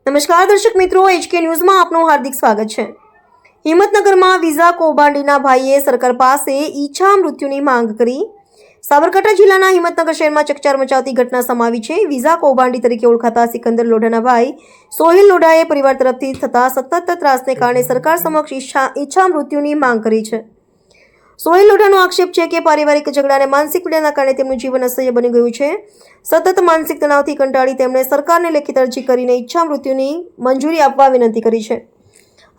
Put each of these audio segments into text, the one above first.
નમસ્કાર દર્શક મિત્રો, એચકે ન્યૂઝમાં આપનું હાર્દિક સ્વાગત છે। હિંમતનગરમાં વિઝા કૌભાંડીના ભાઈએ સરકાર પાસે ઈચ્છા મૃત્યુની માંગ કરી। સાબરકાંઠા જિલ્લાના હિંમતનગર શહેરમાં ચકચાર મચાવતી ઘટના સમાવી છે। વિઝા કૌભાંડી તરીકે ઓળખાતા સિકંદર લોઢાના ભાઈ સોહિલ લોઢાએ પરિવાર તરફથી થતા સતત ત્રાસને કારણે સરકાર સમક્ષ ઈચ્છા મૃત્યુની માંગ કરી છે। સોહિલ લોઢાનો આક્ષેપ છે કે પારિવારિક ઝઘડા અને માનસિક પીડાના કારણે તેમનું જીવન અસહ્ય બની ગયું છે। સતત માનસિક તણાવથી કંટાળી તેમણે સરકારને લેખિત અરજી કરીને ઈચ્છા મૃત્યુની મંજૂરી આપવા વિનંતી કરી છે।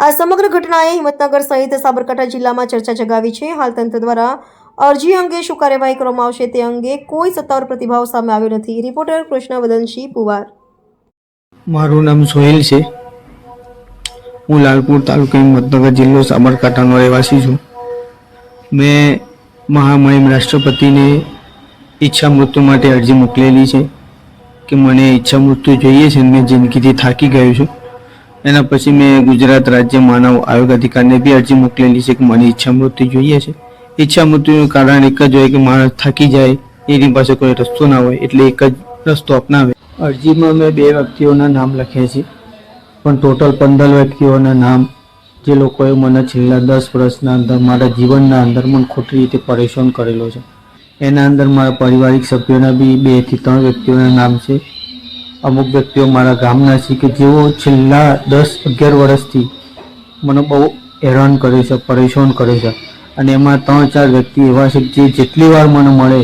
આ સમગ્ર ઘટનાએ હિંમતનગર સહિત સાબરકાંઠા જિલ્લામાં ચર્ચા જગાવી છે। હાલ તંત્ર દ્વારા અરજી અંગે શું કાર્યવાહી કરવામાં આવશે તે અંગે કોઈ સત્તાવાર પ્રતિભાવ સામે આવ્યો નથી। રિપોર્ટર કૃષ્ણવદનસિંહ પુવાર। મારું નામ સોહિલ છે। હું લાલપુર તાલુકા હિંમતનગર જિલ્લો સાબરકાંઠાનો રહેવાસી છું। મેં મહામહિમ રાષ્ટ્રપતિને ઈચ્છા મૃત્યુ માટે અરજી મોકલેલી છે કે મને ઈચ્છા મૃત્યુ જોઈએ છે। મેં જિંદગીથી થાકી ગયો છું। એના પછી મેં ગુજરાત રાજ્ય માનવ આયોગ અધિકારીને બી અરજી મોકલેલી છે કે મને ઈચ્છા મૃત્યુ જોઈએ છે। ઈચ્છા મૃત્યુનું કારણ એક જ હોય કે માણસ થાકી જાય, એની પાસે કોઈ રસ્તો ના હોય એટલે એક જ રસ્તો અપનાવે। અરજીમાં મેં 2 વ્યક્તિઓના નામ લખ્યા છે, પણ ટોટલ 15 વ્યક્તિઓના નામ જે લોકોએ મને છેલ્લા 10 વર્ષના અંદર મારા જીવનના અંદર મને ખોટી રીતે પરેશાન કરેલો છે। એના અંદર મારા પારિવારિક સભ્યોના બી 2 થી 3 વ્યક્તિઓના નામ છે। અમુક વ્યક્તિઓ મારા ગામના છે કે જેઓ છેલ્લા 10-11 વર્ષથી મને બહુ હેરાન કરે છે, પરેશાન કરે છે। અને એમાં 3-4 વ્યક્તિ એવા છે જે જેટલી વાર મને મળે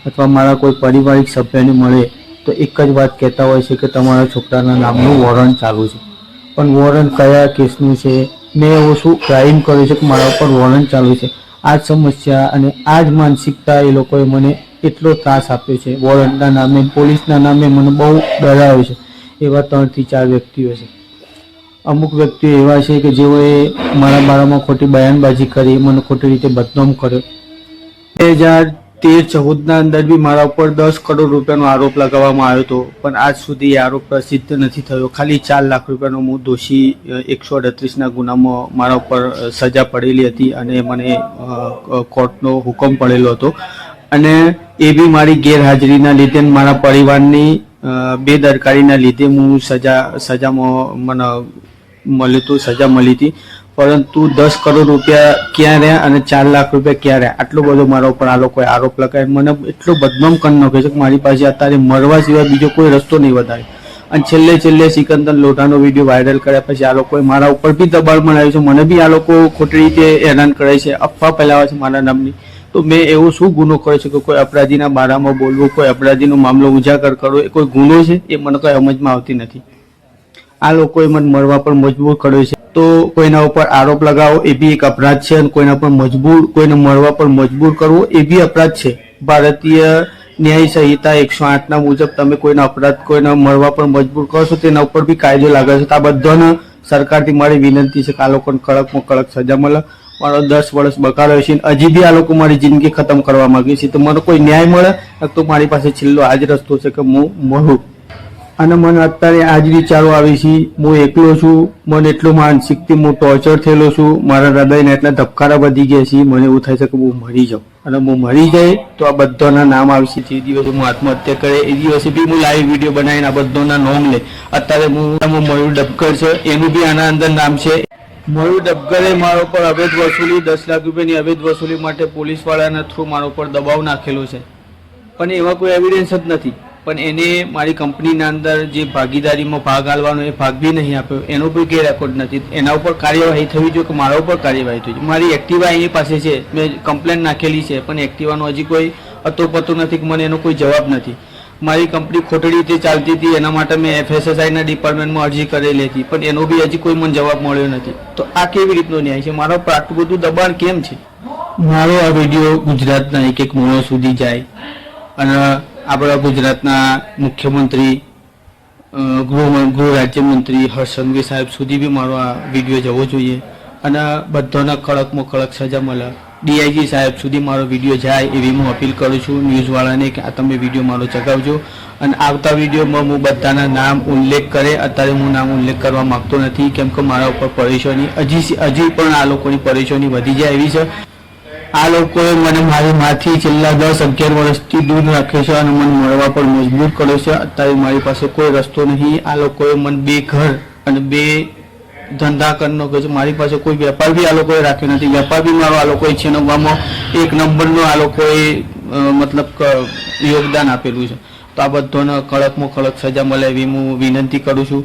અથવા મારા કોઈ પારિવારિક સભ્યને મળે તો એક જ વાત કહેતા હોય છે કે તમારા છોકરાના નામનું વોરંટ ચાલુ છે। પણ વોરંટ કયા કેસનું છે, મેં એવું શું ક્રાઇમ કર્યું છે કે મારા ઉપર વોરંટ ચાલુ છે? આ જ સમસ્યા અને આ જ માનસિકતા એ લોકોએ મને એટલો ત્રાસ આપ્યો છે। વોરંટના નામે, પોલીસના નામે મને બહુ ડરાવ્યો છે। એવા 3 થી 4 વ્યક્તિઓ છે। અમુક વ્યક્તિઓ એવા છે કે જેઓએ મારા બારામાં ખોટી બયાનબાજી કરી, મને ખોટી રીતે બદનામ કર્યો। 2013-14ના અંદર બી મારા ઉપર 10 કરોડ રૂપિયાનો આરોપ લગાવવામાં આવ્યો હતો, પણ આજ સુધી એ આરોપ સિદ્ધ નથી થયો। ખાલી 4 લાખ રૂપિયાનો હું દોષી 138ના ગુનામાં મારા ઉપર સજા પડેલી હતી અને મને કોર્ટનો હુકમ પડેલો હતો। અને એ બી મારી ગેરહાજરીના લીધે મારા પરિવારની બેદરકારીના લીધે હું સજામાં મને મળ્યું હતું, સજા મળી હતી। પરંતુ 10 કરોડ રૂપિયા ક્યાં રહ્યા અને 4 લાખ રૂપિયા ક્યાં રહ્યા? આટલો બધો મારા ઉપર આ લોકોએ આરોપ લગાવી મને એટલો બદનામ કરી નાખ્યો છે કે મારી પાસે અત્યારે મરવા સિવાય બીજો કોઈ રસ્તો નહીં વધારે। અને છેલ્લે સિકંદર લોઢાનો વિડીયો વાયરલ કર્યા પછી આ લોકોએ મારા ઉપર બી દબાણ બનાવ્યું છે। મને બી આ લોકો ખોટી રીતે હેરાન કરે છે, અફવા ફેલાવે છે મારા નામની। તો મેં એવો શું ગુનો કર્યો છે કે કોઈ અપરાધીના બારામાં બોલવું, કોઈ અપરાધીનો મામલો ઉજાગર કરવો એ કોઈ ગુનો છે? એ મને કોઈ સમજમાં આવતી નથી। આ લોકોએ મને મરવા પર મજબૂર કર્યો છે, તો કોઈના ઉપર આરોપ લગાવો એ બી એક અપરાધ છે અને કોઈને મરવા પર મજબૂર કરવો એ બી અપરાધ છે। ભારતીય ન્યાય સંહિતા 108ના મુજબ તમે કોઈને મરવા પર મજબૂર કરશો તેના ઉપર બી કાયદો લાગે છે। તો આ બધાને સરકારથી મારી વિનંતી છે કે આ લોકોને કડકમાં કડક સજા મળે। મારો 10 વર્ષ બગાડ્યો છે, હજી બી આ લોકો મારી જિંદગી ખતમ કરવા માંગે છે, તો મને કોઈ ન્યાય મળે તો મારી પાસે છેલ્લો આ જ રસ્તો છે કે હું મરું। અને મને અત્યારે આ જ વિચારો આવે છે, હું એકલો છું, મને એટલો માનસિકથી હું ટોર્ચર થયેલો છું, મારા હૃદયના એટલા ધબકારા વધી ગયા છે, મને એવું થાય છે કે હું મરી જાઉં। અને હું મરી જાય તો આ બધાના નામ આવશે। જે દિવસે હું આત્મહત્યા કરે એ દિવસે બી હું લાઈવ વિડીયો બનાવીને આ બધાના નામ લે। અત્યારે હું મયુર ડબકર છે, એનું બી આના અંદર નામ છે। મયુર ડબકરે મારા ઉપર અવૈધ વસૂલી 10 લાખ રૂપિયાની અવૈધ વસૂલી માટે પોલીસવાળાના થ્રુ મારા ઉપર દબાવ નાખેલો છે, પણ એવા કોઈ એવિડન્સ જ નથી। પણ એને મારી કંપનીના અંદર જે ભાગીદારીમાં ભાગ આલવાનો એ ભાગ બી નહીં આપ્યો, એનો કોઈ કે રેકોર્ડ નથી। એના ઉપર કાર્યવાહી થવી જોઈએ કે મારા ઉપર કાર્યવાહી થવી જોઈએ। મારી એક્ટિવા એની પાસે છે, મેં કમ્પ્લેન નાખેલી છે, પણ એક્ટિવાનો હજી કોઈ અતો નથી કે મને એનો કોઈ જવાબ નથી। મારી કંપની ખોટી રીતે ચાલતી હતી, એના માટે મેં FSSAIના ડિપાર્ટમેન્ટમાં અરજી કરેલી હતી, પણ એનો બી હજી કોઈ મને જવાબ મળ્યો નથી। તો આ કેવી રીતનો ન્યાય છે? મારા ઉપર આટલું બધું દબાણ કેમ છે? મારો આ વિડીયો ગુજરાતના એક મોણો સુધી જાય અને આપણા ગુજરાતના મુખ્યમંત્રી, ગૃહ રાજ્યમંત્રી હર્ષ સંઘવી સાહેબ સુધી બી મારો આ વિડીયો જવો જોઈએ અને બધાના કડકમાં કડક સજા મળે। DIG સાહેબ સુધી મારો વિડીયો જાય એવી હું અપીલ કરું છું ન્યૂઝવાળાને કે આ તમે વિડીયો મારો ચગાવજો। અને આવતા વિડીયોમાં હું બધાના નામ ઉલ્લેખ કરે, અત્યારે હું નામ ઉલ્લેખ કરવા માગતો નથી કેમ કે મારા ઉપર પરેશાની હજી પણ આ લોકોની પરેશાની વધી જાય એવી છે। આ લોકોએ મને મારી માથી છેલ્લા 10-11 વર્ષથી દૂર રાખ્યો છે અને મને મળવા પર મજબૂર કર્યો છે। અત્યારે મારી પાસે કોઈ રસ્તો નહીં। આ લોકોએ મને 2 ઘર અને 2 ધંધા કરનો કે મારી પાસે કોઈ વેપાર બી આ લોકોએ રાખ્યો નથી. વેપાર બી મારો આ લોકોએ છીનવવામાં 1 નંબરનો આ લોકોએ મતલબ યોગદાન આપેલું છે. તો આ બધાને કડકમાં કડક સજા મળે એવી હું વિનંતી કરું છું.